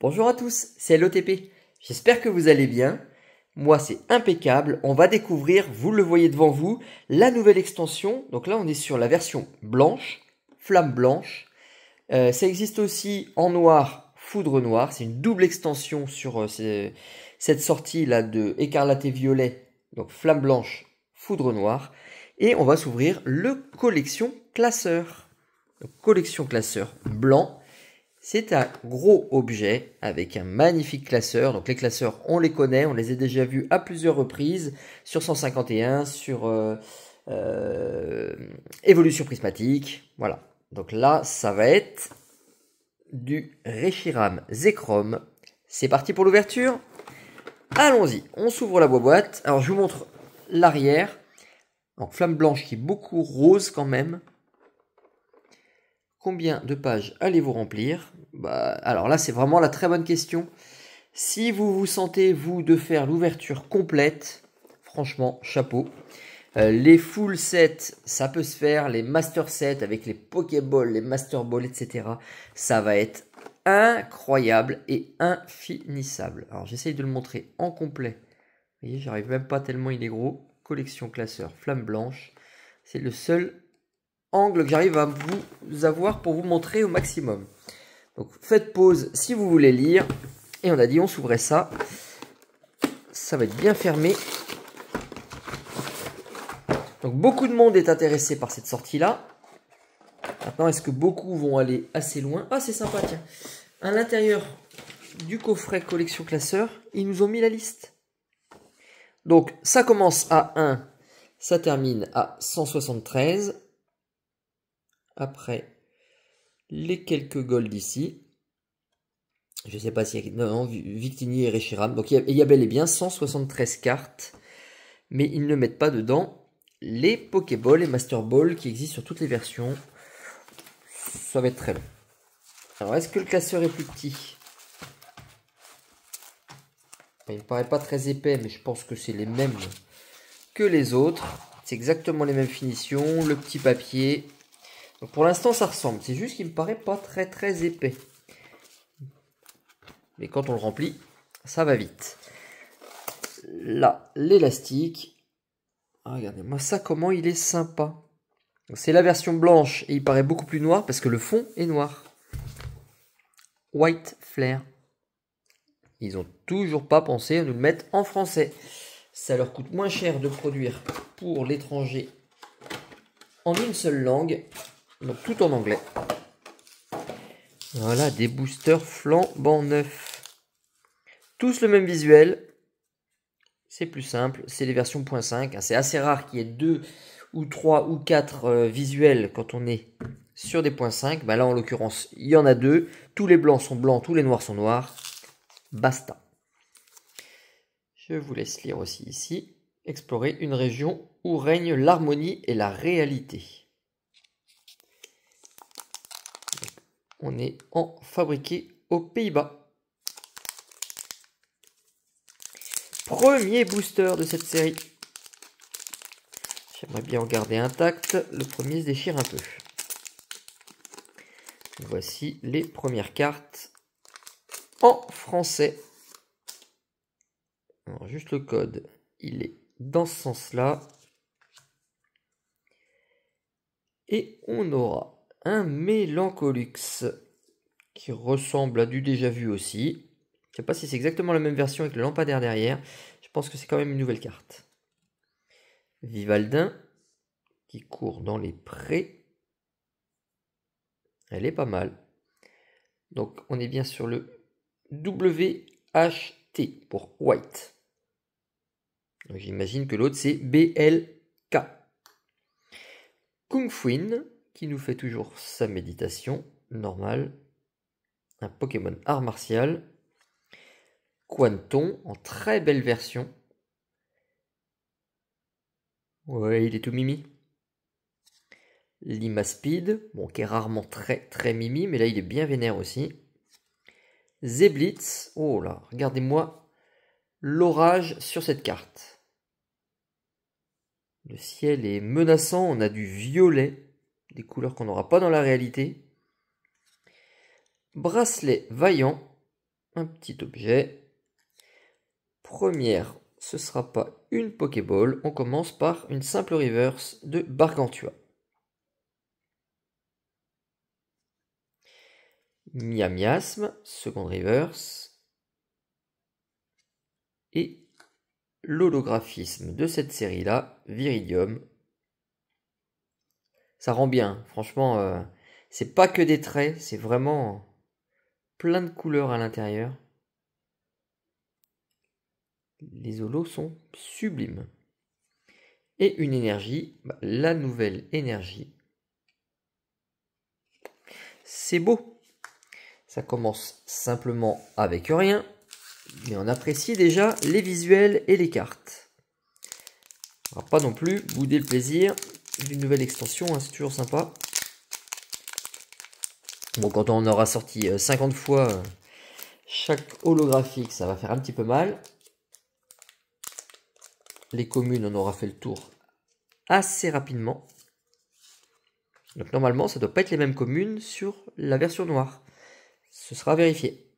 Bonjour à tous, c'est LOTP. J'espère que vous allez bien. Moi, c'est impeccable. On va découvrir, vous le voyez devant vous, la nouvelle extension. Donc là, on est sur la version blanche, flamme blanche. Ça existe aussi en noir, foudre noire. C'est une double extension sur cette sortie-là de écarlate et violet. Donc flamme blanche, foudre noire. Et on va s'ouvrir le collection classeur. Donc, collection classeur blanc. C'est un gros objet avec un magnifique classeur. Donc les classeurs, on les connaît, on les a déjà vus à plusieurs reprises sur 151, sur évolution prismatique. Voilà. Donc là, ça va être du Reshiram Zekrom. C'est parti pour l'ouverture. Allons-y, on s'ouvre la boîte. Alors je vous montre l'arrière. Donc flamme blanche qui est beaucoup rose quand même. Combien de pages allez-vous remplir? Alors là, c'est vraiment la très bonne question. Si vous vous sentez, vous, de faire l'ouverture complète, franchement, chapeau. Les full sets, ça peut se faire. Les master sets avec les Pokéballs, les Master Balls, etc. Ça va être incroyable et infinissable. Alors, j'essaye de le montrer en complet. Vous voyez, j'arrive même pas tellement il est gros. Collection classeur, flamme blanche. C'est le seul angle que j'arrive à vous avoir pour vous montrer au maximum. Donc faites pause si vous voulez lire. Et on a dit on s'ouvrait ça. Ça va être bien fermé. Donc beaucoup de monde est intéressé par cette sortie là. Maintenant est-ce que beaucoup vont aller assez loin? Ah c'est sympa tiens. À l'intérieur du coffret collection classeur, ils nous ont mis la liste. Donc ça commence à 1, ça termine à 173. Après les quelques gold ici. Je ne sais pas s'il y a... Non, Victini et Reshiram. Donc il y a bel et bien 173 cartes. Mais ils ne mettent pas dedans les Pokéballs et Master Ball qui existent sur toutes les versions. Ça va être très long. Alors est-ce que le classeur est plus petit? Il ne paraît pas très épais, mais je pense que c'est les mêmes que les autres. C'est exactement les mêmes finitions. Le petit papier. Donc pour l'instant ça ressemble, c'est juste qu'il me paraît pas très épais. Mais quand on le remplit, ça va vite. Là, l'élastique. Ah, regardez-moi ça, comment il est sympa. C'est la version blanche et il paraît beaucoup plus noir parce que le fond est noir. White Flare. Ils ont toujours pas pensé à nous le mettre en français. Ça leur coûte moins cher de produire pour l'étranger en une seule langue. Donc tout en anglais. Voilà, des boosters flambant neufs. Tous le même visuel. C'est plus simple, c'est les versions 0.5. C'est assez rare qu'il y ait 2 ou 3 ou 4 visuels quand on est sur des 0.5. Là en l'occurrence, il y en a 2. Tous les blancs sont blancs, tous les noirs sont noirs. Basta. Je vous laisse lire aussi ici. Explorer une région où règne l'harmonie et la réalité. On est fabriqué aux Pays-Bas. Premier booster de cette série. J'aimerais bien en garder intact. Le premier se déchire un peu. Voici les premières cartes en français. Alors juste le code, il est dans ce sens-là. Et on aura un Mélancolux qui ressemble à du déjà vu aussi. Je ne sais pas si c'est exactement la même version avec le lampadaire derrière. Je pense que c'est quand même une nouvelle carte. Vivaldin qui court dans les prés. Elle est pas mal. Donc on est bien sur le WHT pour White. J'imagine que l'autre c'est BLK. Kung Fuin qui nous fait toujours sa méditation normale. Un Pokémon art martial. Quanton en très belle version. Ouais, il est tout mimi. Limaspeed, bon, qui est rarement très mimi, mais là il est bien vénère aussi. Zeblitz, oh là, regardez-moi l'orage sur cette carte. Le ciel est menaçant, on a du violet, des couleurs qu'on n'aura pas dans la réalité. Bracelet vaillant, un petit objet. Première, ce ne sera pas une Pokéball. On commence par une simple reverse de Gargantua. Miasme, seconde reverse. Et l'holographisme de cette série-là, Viridium. Ça rend bien, franchement, c'est pas que des traits, c'est vraiment plein de couleurs à l'intérieur. Les holos sont sublimes. Et une énergie, la nouvelle énergie. C'est beau. Ça commence simplement avec rien, mais on apprécie déjà les visuels et les cartes. On va pas non plus bouder le plaisir d'une nouvelle extension, hein, c'est toujours sympa. Bon, quand on aura sorti 50 fois chaque holographique, ça va faire un petit peu mal. Les communes, on aura fait le tour assez rapidement. Donc normalement, ça ne doit pas être les mêmes communes sur la version noire. Ce sera vérifié.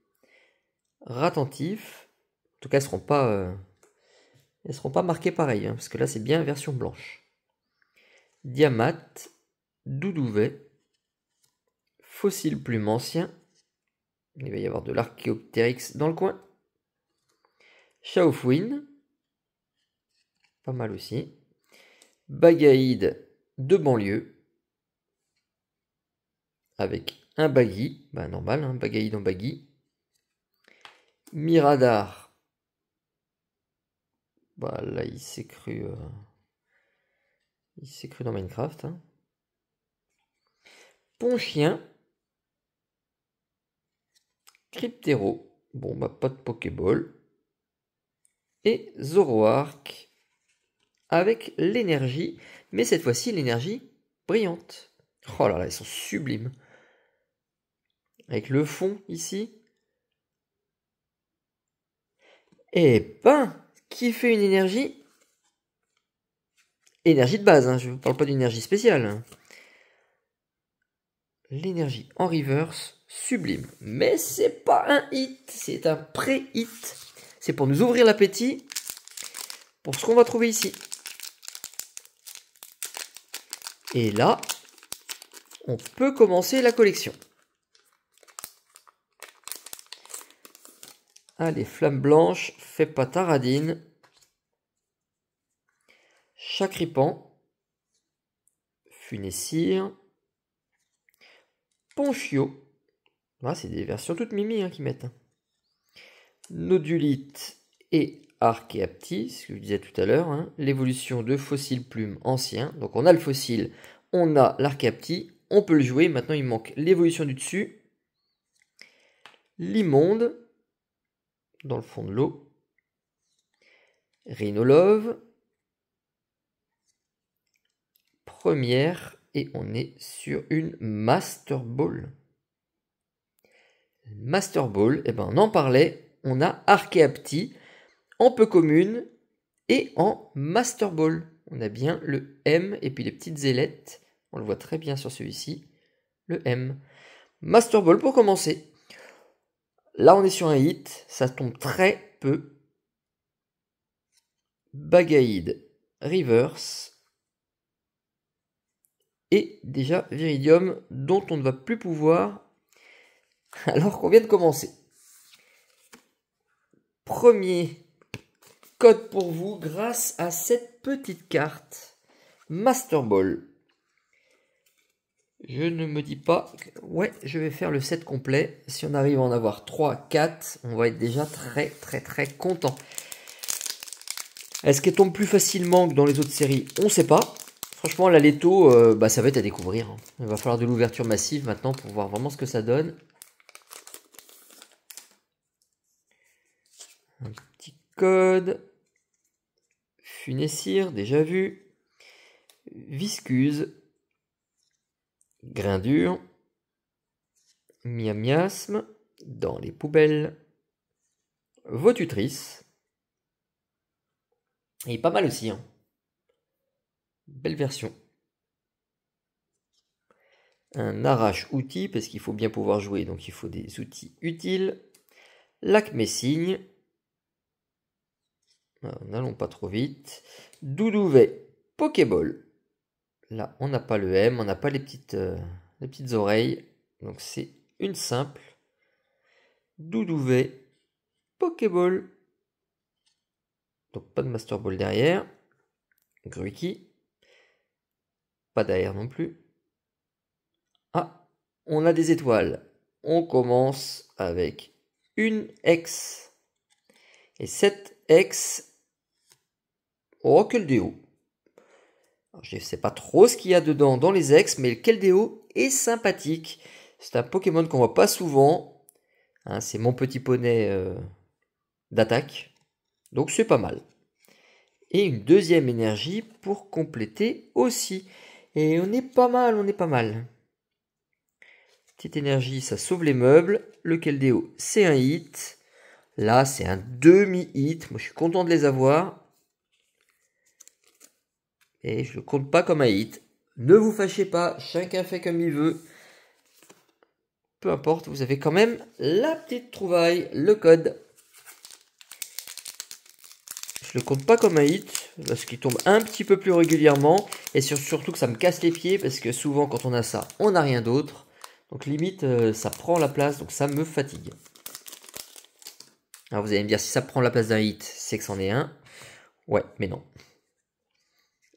Ratentif. En tout cas, elles ne seront pas marquées pareil, hein, parce que là, c'est bien version blanche. Diamat, Doudouvet, Fossile Plume Ancien. Il va y avoir de l'Archéoptérix dans le coin. Chaofouine. Pas mal aussi. Bagaïde de banlieue. Avec un baggy. Bah normal, hein, Bagaïde en baggy. Miradar. Bah là, il s'est cru dans Minecraft. Hein. Ponchien. Cryptero. Bon, bah pas de Pokéball. Et Zoroark. Avec l'énergie. Mais cette fois-ci, l'énergie brillante. Oh là là, ils sont sublimes. Avec le fond ici. Et ben, qui fait une énergie? Énergie de base, hein, je ne parle pas d'une énergie spéciale. Hein. L'énergie en reverse, sublime. Mais c'est pas un hit, c'est un pré-hit. C'est pour nous ouvrir l'appétit pour ce qu'on va trouver ici. Et là, on peut commencer la collection. Allez, flamme blanche, fais pas taradine. Chacripan. Funessire. Ponchio. Ah, c'est des versions toutes mimi hein, qui mettent. Nodulite et Archéapti, ce que je disais tout à l'heure. Hein. L'évolution de Fossile Plume ancien. Donc on a le fossile, on a l'Archéapti. On peut le jouer. Maintenant il manque l'évolution du dessus. L'immonde. Dans le fond de l'eau. Rhinolove. Première. Et on est sur une Master Ball. Master Ball, eh ben on en parlait. On a Archéapti en peu commune et en Master Ball. On a bien le M et puis les petites ailettes. On le voit très bien sur celui-ci. Le M. Master Ball pour commencer. Là on est sur un hit. Ça tombe très peu. Bagaïde Reverse. Et déjà Viridium dont on ne va plus pouvoir alors qu'on vient de commencer. Premier code pour vous grâce à cette petite carte Master Ball. Je ne me dis pas... Ouais, je vais faire le set complet. Si on arrive à en avoir 3, 4, on va être déjà très content. Est-ce qu'elle tombe plus facilement que dans les autres séries? On ne sait pas. Franchement, la Leto, ça va être à découvrir. Hein. Il va falloir de l'ouverture massive maintenant pour voir vraiment ce que ça donne. Un petit code. Funessire, déjà vu. Viscuse. Grain dur. Miasme. Dans les poubelles. Votutrice. Et pas mal aussi. Hein. Belle version. Un arrache-outil, parce qu'il faut bien pouvoir jouer, donc il faut des outils utiles. Lac Messigne. N'allons pas trop vite. Doudouvet, Pokéball. Là, on n'a pas le M, on n'a pas les petites oreilles. Donc c'est une simple. Doudouvet, Pokéball. Donc pas de Master Ball derrière. Gruiki. Pas derrière non plus. Ah, on a des étoiles. On commence avec une X. Et cette X... Oh, Keldeo. Je ne sais pas trop ce qu'il y a dedans dans les X, mais le Keldeo est sympathique. C'est un Pokémon qu'on voit pas souvent. Hein, c'est mon petit poney d'attaque. Donc c'est pas mal. Et une deuxième énergie pour compléter aussi. Et on est pas mal, on est pas mal. Petite énergie, ça sauve les meubles. Le Keldeo, c'est un hit. Là, c'est un demi-hit. Moi, je suis content de les avoir. Et je le compte pas comme un hit. Ne vous fâchez pas, chacun fait comme il veut. Peu importe, vous avez quand même la petite trouvaille, le code. Je le compte pas comme un hit, parce qu'il tombe un petit peu plus régulièrement. Et surtout que ça me casse les pieds, parce que souvent quand on a ça, on n'a rien d'autre. Donc limite, ça prend la place, donc ça me fatigue. Alors vous allez me dire, si ça prend la place d'un hit, c'est que c'en est un. Ouais, mais non.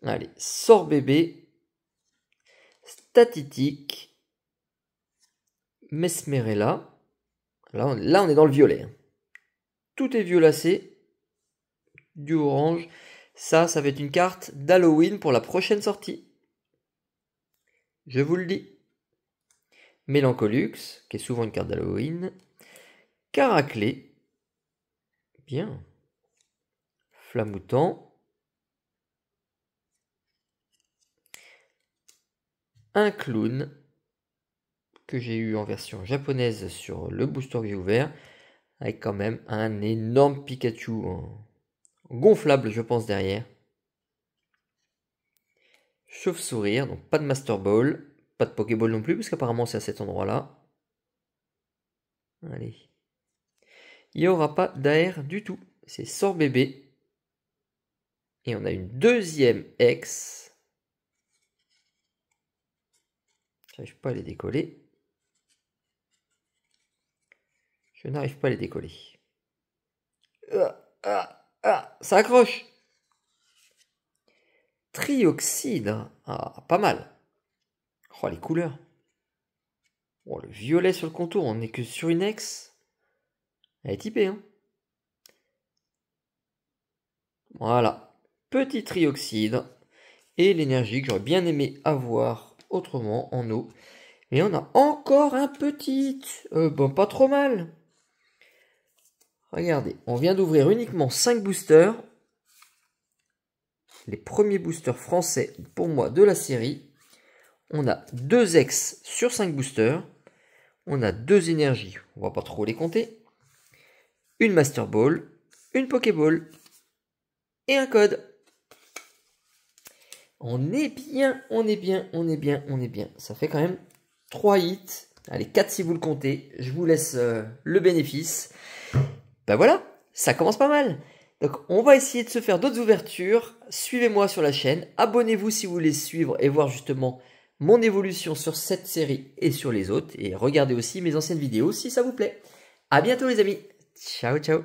Allez, sort bébé, Statitique, Mesmerella. Là, on est dans le violet. Tout est violacé, du orange. Ça va être une carte d'Halloween pour la prochaine sortie. Je vous le dis. Mélancolux, qui est souvent une carte d'Halloween. Caraclé. Bien. Flamoutant. Un clown que j'ai eu en version japonaise sur le booster que j'ai ouvert, avec quand même un énorme Pikachu gonflable, je pense, derrière. Chauve-sourire, donc pas de Master Ball, pas de Pokéball non plus, parce qu'apparemment c'est à cet endroit-là. Allez. Il n'y aura pas d'AR du tout, c'est sort bébé. Et on a une deuxième X. J'arrive pas à les décoller. Je n'arrive pas à les décoller. Ça accroche. Trioxyde. Ah, pas mal. Oh, les couleurs. Oh, le violet sur le contour, on n'est que sur une X. Elle est typée, hein. Voilà. Petit trioxyde. Et l'énergie que j'aurais bien aimé avoir autrement en eau. Et on a encore un petit. Bon, pas trop mal. Regardez, on vient d'ouvrir uniquement 5 boosters. Les premiers boosters français pour moi de la série. On a 2 X sur 5 boosters. On a 2 énergies, on va pas trop les compter. Une Master Ball, une Pokéball et un code. On est bien, on est bien, on est bien, on est bien. Ça fait quand même 3 hits. Allez, 4 si vous le comptez. Je vous laisse le bénéfice. Ben voilà, ça commence pas mal. Donc on va essayer de se faire d'autres ouvertures. Suivez-moi sur la chaîne. Abonnez-vous si vous voulez suivre et voir justement mon évolution sur cette série et sur les autres. Et regardez aussi mes anciennes vidéos si ça vous plaît. À bientôt les amis. Ciao, ciao.